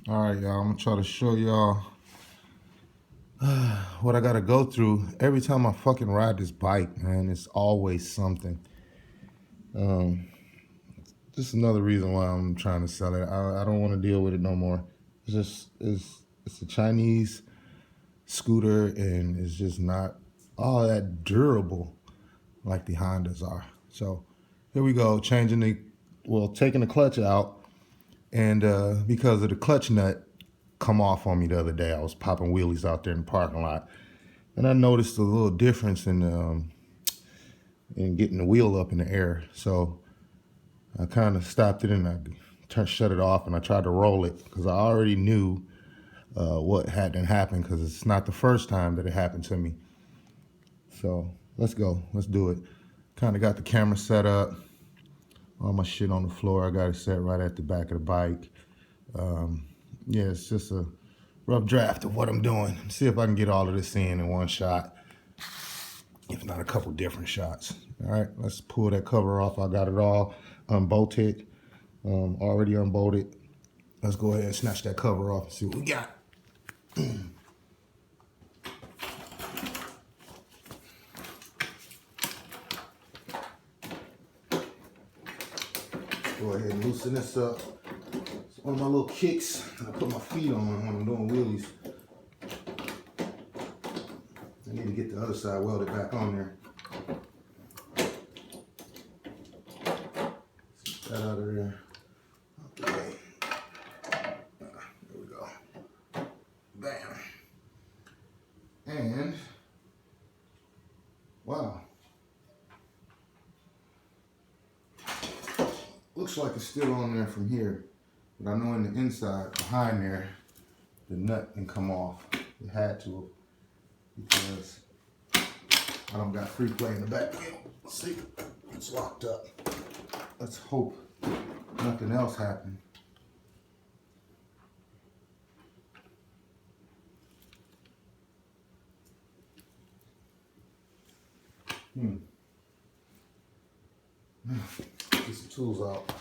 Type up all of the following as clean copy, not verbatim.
All right, y'all, I'm gonna try to show y'all what I gotta go through every time I fucking ride this bike, man. It's always something. Um, just another reason why I'm trying to sell it. I don't want to deal with it no more. It's a Chinese scooter and it's just not all that durable like the Hondas are. So here we go, taking the clutch out, and because of the clutch nut come off on me the other day, I was popping wheelies out there in the parking lot, and I noticed a little difference in getting the wheel up in the air. So I kind of stopped it and shut it off, and I tried to roll it because I already knew what hadn't happened because it's not the first time that it happened to me. So let's go. Let's do it. Kind of got the camera set up. All my shit on the floor. I got it set right at the back of the bike. Yeah, it's just a rough draft of what I'm doing. See if I can get all of this in one shot, if not a couple different shots. All right, let's pull that cover off. I got it all unbolted, already unbolted. Let's go ahead and snatch that cover off and see what we got. Go ahead and loosen this up. It's one of my little kicks I put my feet on when I'm doing wheelies. I need to get the other side welded back on there. Get that out of there. Okay. There we go. Bam. And, wow. Looks like it's still on there from here. But I know in the inside, behind there, the nut can come off. It had to, because I don't got free play in the back wheel. See, it's locked up. Let's hope nothing else happened. Get some tools out.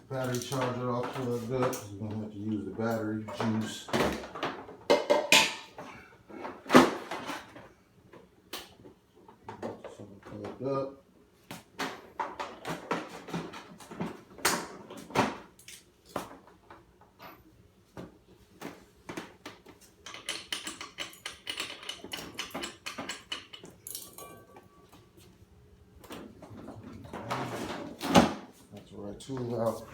Battery charger all plugged up. We're gonna have to use the battery juice. Something plugged up. That's the right tool out.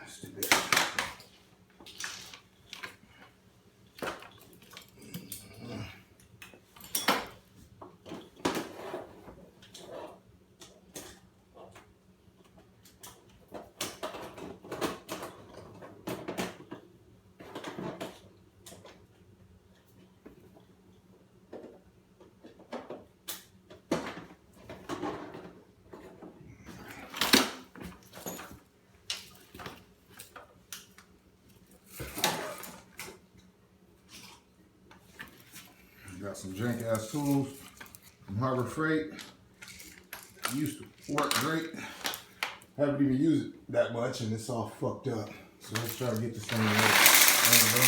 Let's do that. Got some jank ass tools from Harbor Freight. Used to work great. Haven't even used it that much and it's all fucked up. So let's try to get this thing to work. There we go.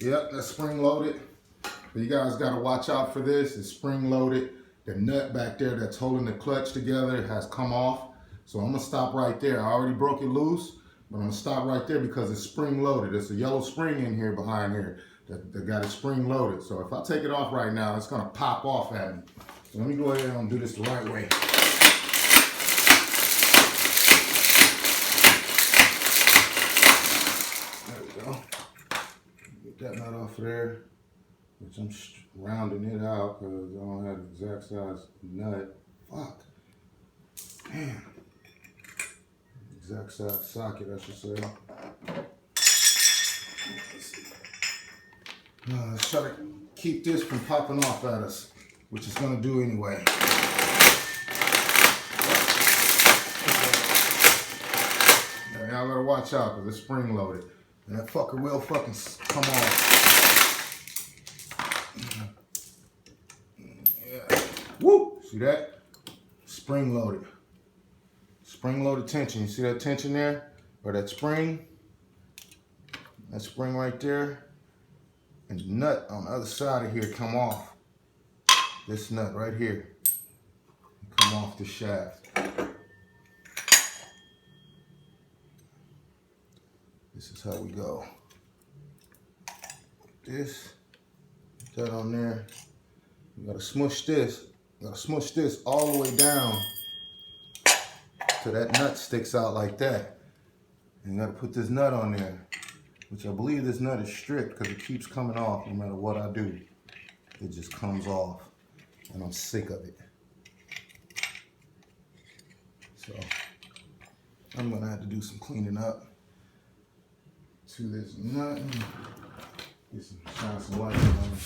Yep, that's spring loaded. But you guys got to watch out for this. It's spring loaded. The nut back there that's holding the clutch together has come off. So I'm going to stop right there. I already broke it loose, but I'm going to stop right there because it's spring loaded. It's a yellow spring in here behind here that got it spring loaded. So if I take it off right now, it's going to pop off at me. So let me go ahead and do this the right way. There we go. Get that nut off of there. which I'm rounding it out because I don't have the exact size nut. Fuck. Damn. Exact size socket, I should say. Let's try to keep this from popping off at us, which it's gonna do anyway. Now y'all gotta watch out because it's spring loaded. And that fucker will fucking come off. Yeah. Woo! See that? Spring loaded. Spring loaded tension. You see that tension there? Or that spring? That spring right there. And the nut on the other side of here come off. This nut right here. Come off the shaft. This is how we go. This, that on there. You gotta smush this. You gotta smush this all the way down so that nut sticks out like that. And you gotta put this nut on there, which I believe this nut is stripped because it keeps coming off no matter what I do. It just comes off, and I'm sick of it. So I'm gonna have to do some cleaning up to this nut. Shine some light on it.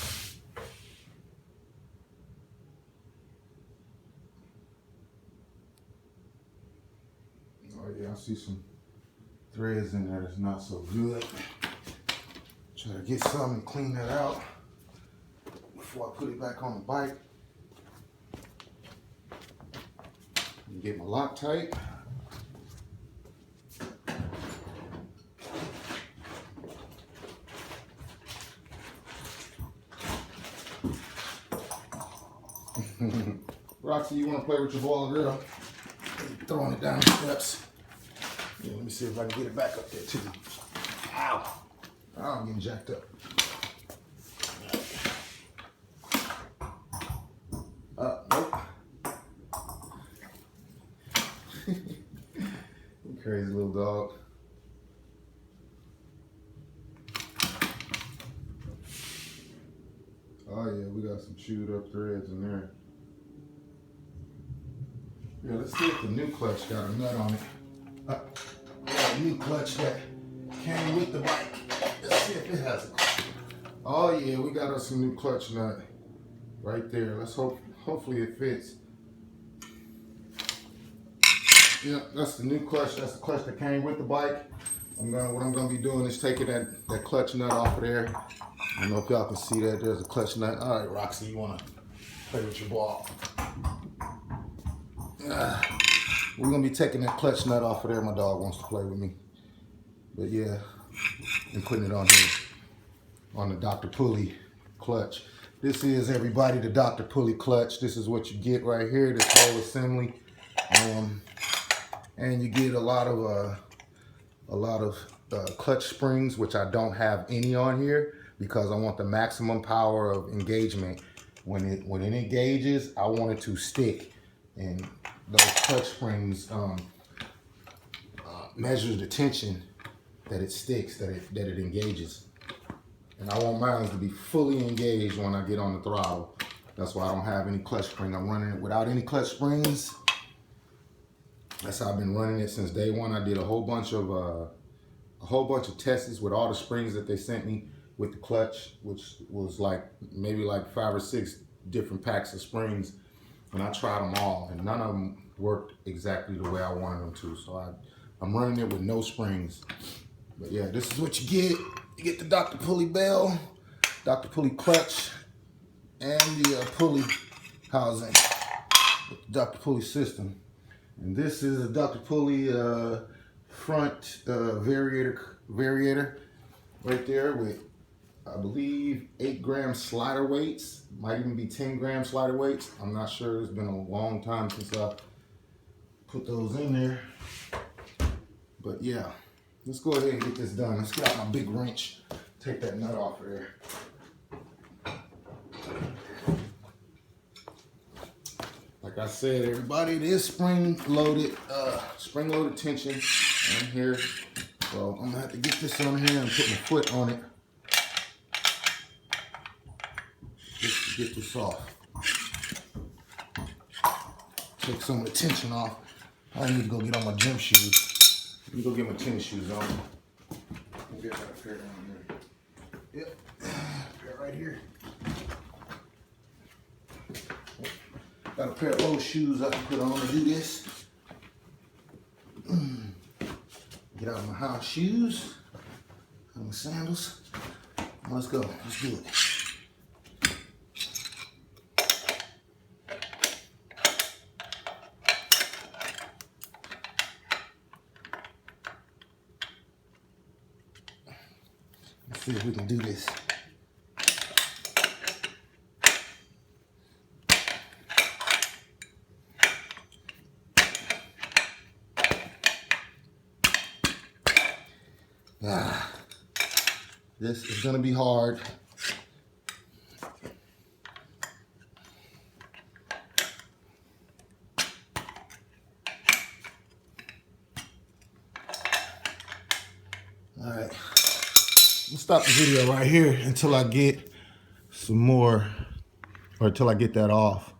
Oh yeah, I see some threads in there that's not so good. Try to get some and clean that out before I put it back on the bike. And get my Loctite. Roxy, you want to play with your ball, girl? Throwing it down the steps. Yeah, let me see if I can get it back up there too. Ow! Oh, I'm getting jacked up. Nope. You crazy little dog. Oh yeah, we got some chewed up threads in there. Yeah, let's see if the new clutch got a nut on it. Got a new clutch that came with the bike. Let's see if it has a clutch. Oh yeah, we got us a new clutch nut right there. Let's hopefully it fits. Yeah, that's the new clutch. That's the clutch that came with the bike. What I'm gonna be doing is taking that clutch nut off of there. I don't know if y'all can see that. There's a clutch nut. All right, Roxy, you wanna play with your ball? We're gonna be taking that clutch nut off of there. My dog wants to play with me. But yeah, and putting it on here, on the Dr. Pully clutch. This is, everybody, the Dr. Pully clutch. This is what you get right here, this whole assembly. And you get a lot of clutch springs, which I don't have any on here because I want the maximum power of engagement. When it engages, I want it to stick. And those clutch springs measure the tension that it sticks, that it engages. And I want mine to be fully engaged when I get on the throttle. That's why I don't have any clutch spring. I'm running it without any clutch springs. That's how I've been running it since day one. I did a whole bunch of tests with all the springs that they sent me with the clutch, which was maybe 5 or 6 different packs of springs. And I tried them all, and none of them worked exactly the way I wanted them to. So I'm running it with no springs. But yeah, this is what you get. You get the Dr. Pully bell, Dr. Pully clutch, and the pulley housing with the Dr. Pully system. And this is a Dr. Pully front variator right there with, I believe, 8-gram slider weights. Might even be 10-gram slider weights. I'm not sure. It's been a long time since I put those in there. But yeah, let's go ahead and get this done. Let's get out my big wrench. Take that nut off of there. Like I said, everybody, it is spring-loaded tension in here. So I'm gonna have to get this on here and put my foot on it. just to get this off. Take some of the tension off. I need to go get on my gym shoes. Let me go get my tennis shoes on. Maybe I got a pair down here. Yep, pair right here. Got a pair of old shoes I can put on to do this. Get out of my house shoes, and my sandals. Let's go. Let's do it. Let's see if we can do this. This is gonna be hard. All right, we'll stop the video right here until I get some more, or until I get that off.